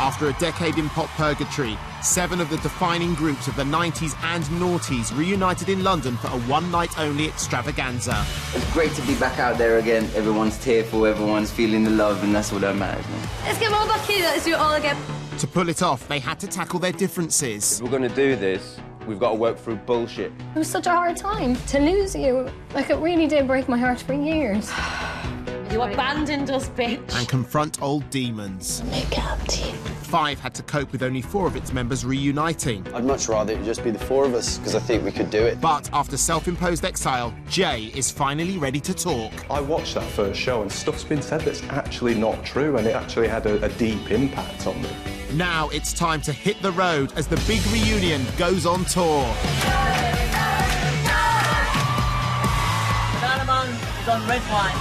After a decade in pop purgatory, 7 of the defining groups of the 90s and noughties reunited in London for a one-night-only extravaganza. It's great to be back out there again. Everyone's tearful, everyone's feeling the love, and that's all that matters, man. Let's get more lucky, let's do it all again. To pull it off, they had to tackle their differences. If we're going to do this, we've got to work through bullshit. It was such a hard time to lose you. Like, it really did break my heart for years. You abandoned us, bitch. And confront old demons. Make up to you. 5 had to cope with only 4 of its members reuniting. I'd much rather it just be the 4 of us, because I think we could do it. But after self-imposed exile, Jay is finally ready to talk. I watched that first show and stuff's been said that's actually not true, and it actually had a deep impact on me. Now it's time to hit the road as the big reunion goes on tour. Banana Man is on red wine.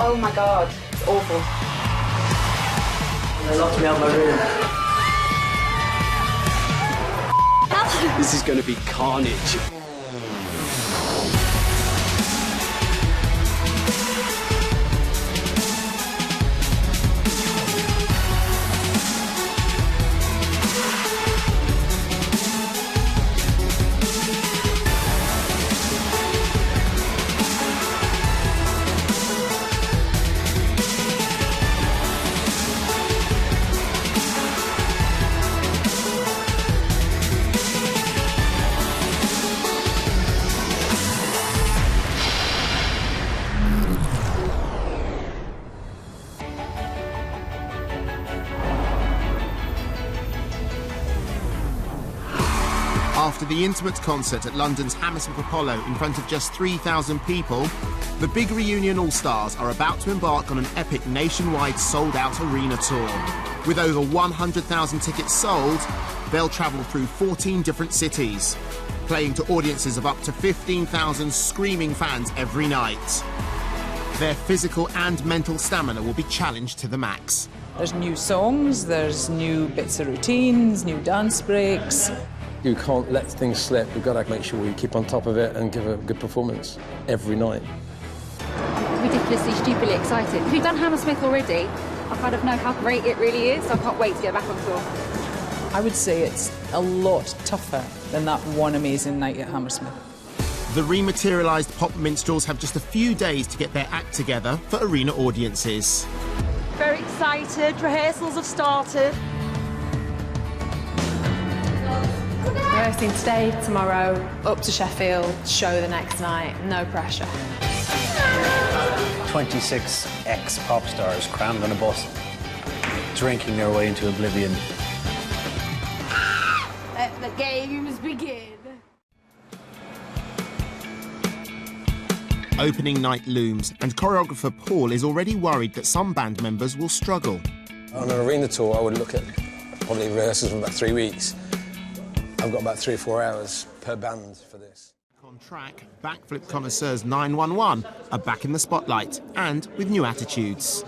Oh my God, it's awful. They locked me out of my room. This is going to be carnage. After the intimate concert at London's Hammersmith Apollo in front of just 3,000 people, the big reunion All-Stars are about to embark on an epic nationwide sold-out arena tour. With over 100,000 tickets sold, they'll travel through 14 different cities, playing to audiences of up to 15,000 screaming fans every night. Their physical and mental stamina will be challenged to the max. There's new songs, there's new bits of routines, new dance breaks. You can't let things slip. We've got to make sure we keep on top of it and give a good performance every night. Ridiculously, stupidly excited. If you've done Hammersmith already, I kind of know how great it really is, so I can't wait to get back on tour. I would say it's a lot tougher than that one amazing night at Hammersmith. The rematerialised pop minstrels have just a few days to get their act together for arena audiences. Very excited, rehearsals have started. Rehearsing today, tomorrow, up to Sheffield, show the next night, no pressure. 26 ex-pop stars crammed on a bus, drinking their way into oblivion. Let the games begin. Opening night looms, and choreographer Paul is already worried that some band members will struggle. On an arena tour, I would look at probably rehearsals for about 3 weeks. I've got about 3 or 4 hours per band for this. On track, backflip connoisseurs 911 are back in the spotlight and with new attitudes.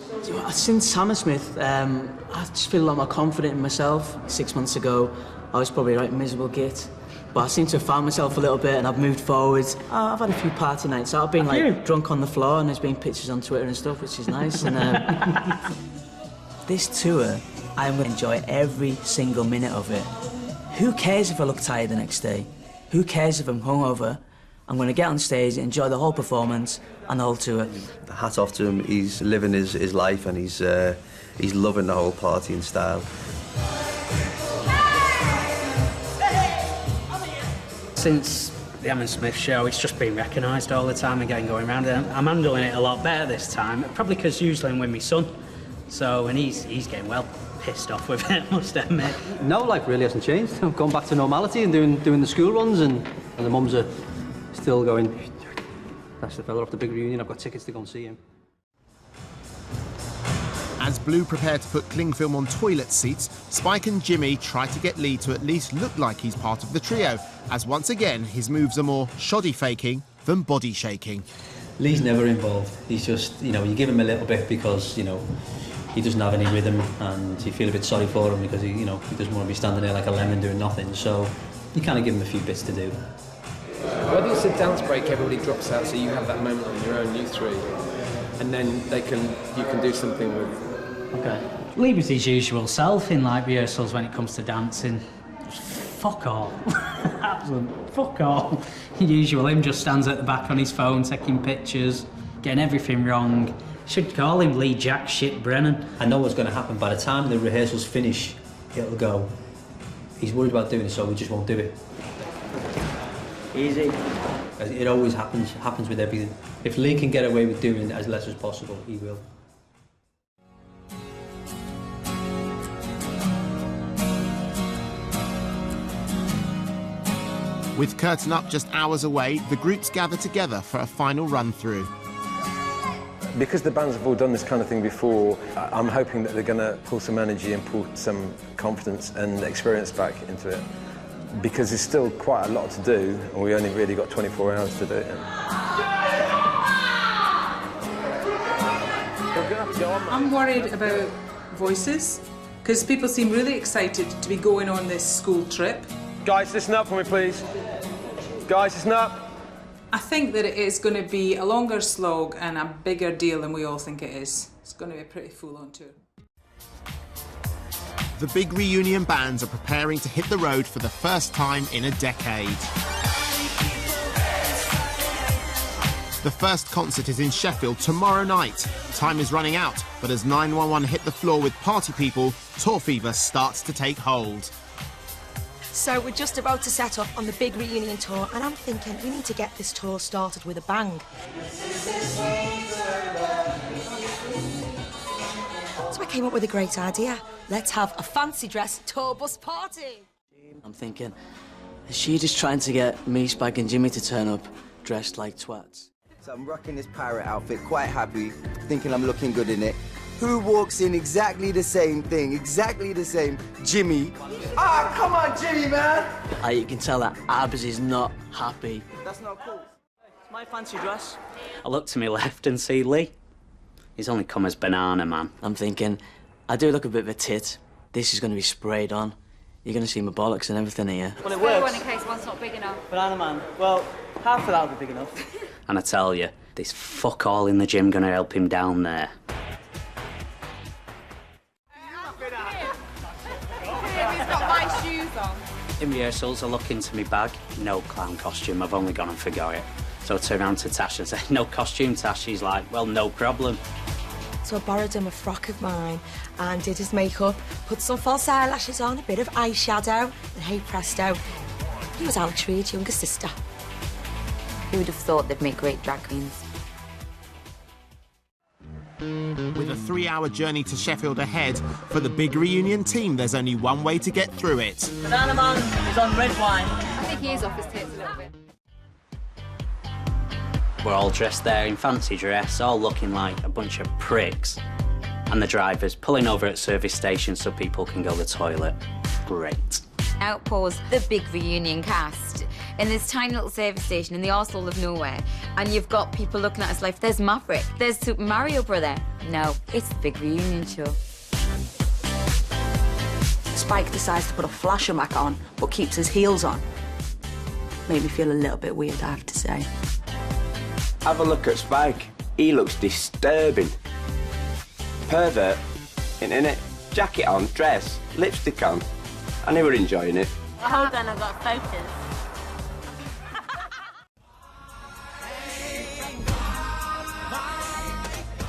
Since Hammersmith, I just feel a lot more confident in myself. 6 months ago, I was probably a right miserable git. But I seem to have found myself a little bit and I've moved forward. I've had a few party nights. I've been like drunk on the floor and there's been pictures on Twitter and stuff, which is nice. And this tour, I'm going to enjoy every single minute of it. Who cares if I look tired the next day? Who cares if I'm hungover? I'm going to get on stage, enjoy the whole performance and the whole tour. Hats off to him. He's living his life and he's loving the whole partying style. Since the Hammersmith show, it's just been recognised all the time and getting going around it. I'm handling it a lot better this time, probably because usually I'm with my son. So, and he's getting well pissed off with it, must admit. No, life really hasn't changed. I've gone back to normality and doing the school runs, and the mums are still going, that's the fella off the big reunion, I've got tickets to go and see him. As Blue prepare to put cling film on toilet seats, Spike and Jimmy try to get Lee to at least look like he's part of the trio, as once again his moves are more shoddy faking than body shaking. Lee's never involved. He's just, you give him a little bit because, he doesn't have any rhythm, and you feel a bit sorry for him because he doesn't want to be standing there like a lemon doing nothing. So you kind of give him a few bits to do. Whether it's a dance break, everybody drops out, so you have that moment on your own, you three. and then you can do something with. Okay. Lee was his usual self in like rehearsals when it comes to dancing. Fuck all. Absolute fuck all. Usual. Him just stands at the back on his phone taking pictures, getting everything wrong. Should call him Lee Jack Shit Brennan. I know what's going to happen. By the time the rehearsals finish, it'll go. He's worried about doing it, so we just won't do it. Easy. It always happens with everything. If Lee can get away with doing as less as possible, he will. With curtain up just hours away, the groups gather together for a final run-through. Because the bands have all done this kind of thing before, I'm hoping that they're going to pull some energy and pull some confidence and experience back into it. Because there's still quite a lot to do, and we only really got 24 hours to do it in. I'm worried about voices, because people seem really excited to be going on this school trip. Guys, listen up for me, please. Guys, listen up. I think that it is going to be a longer slog and a bigger deal than we all think it is. It's going to be a pretty full-on tour. The big reunion bands are preparing to hit the road for the first time in a decade. The first concert is in Sheffield tomorrow night. Time is running out, but as 911 hit the floor with party people, tour fever starts to take hold. So we're just about to set off on the big reunion tour, and I'm thinking we need to get this tour started with a bang. So I came up with a great idea. Let's have a fancy dress tour bus party. I'm thinking, is she just trying to get me, Spike and Jimmy to turn up dressed like twats? So I'm rocking this pirate outfit, quite happy, thinking I'm looking good in it. Who walks in exactly the same thing, exactly the same? Jimmy. Ah, come on, Jimmy, man! You can tell that Abs is not happy. That's not cool. It's my fancy dress. I look to my left and see Lee. He's only come as Banana Man. I'm thinking, I do look a bit of a tit. This is going to be sprayed on. You're going to see my bollocks and everything here. Well, it works. One in case one's not big enough. Banana Man. Well, half of that'll be big enough. And I tell you, this fuck all in the gym gonna help him down there. He's got my shoes on. In rehearsals, I look into my bag. No clown costume. I've only gone and forgot it. So I turn around to Tash and say, "No costume, Tash." She's like, "Well, no problem." So I borrowed him a frock of mine and did his makeup, put some false eyelashes on, a bit of eyeshadow, and hey presto, he was Alex Reid's younger sister. Who would have thought they'd make great drag queens? With a 3-hour journey to Sheffield ahead, for the big reunion team, there's only one way to get through it. Banana Man is on red wine. I think he is off his tits a little bit. We're all dressed there in fancy dress, all looking like a bunch of pricks. And the driver's pulling over at service stations so people can go to the toilet. Great. Outpours the big reunion cast in this tiny little service station in the arsehole of nowhere, and you've got people looking at us like, there's Maverick, there's Super Mario Brother. No, it's the big reunion show. Spike decides to put a flasher mac on, but keeps his heels on. Made me feel a little bit weird, I have to say. Have a look at Spike. He looks disturbing. Pervert, in it? Jacket on, dress, lipstick on. And they were enjoying it. Hold on, I've got photos.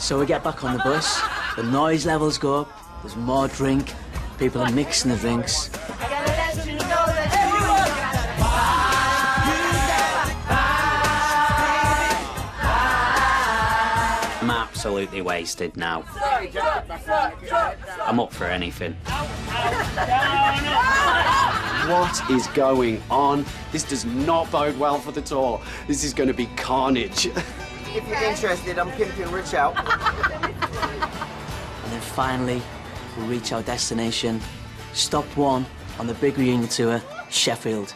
So we get back on the bus, the noise levels go up, there's more drink, people are mixing the drinks. I'm absolutely wasted now. I'm up for anything. What is going on? This does not bode well for the tour. This is going to be carnage. If you're interested, I'm pimping Rich out. And then finally, we reach our destination, stop one on the big reunion tour, Sheffield.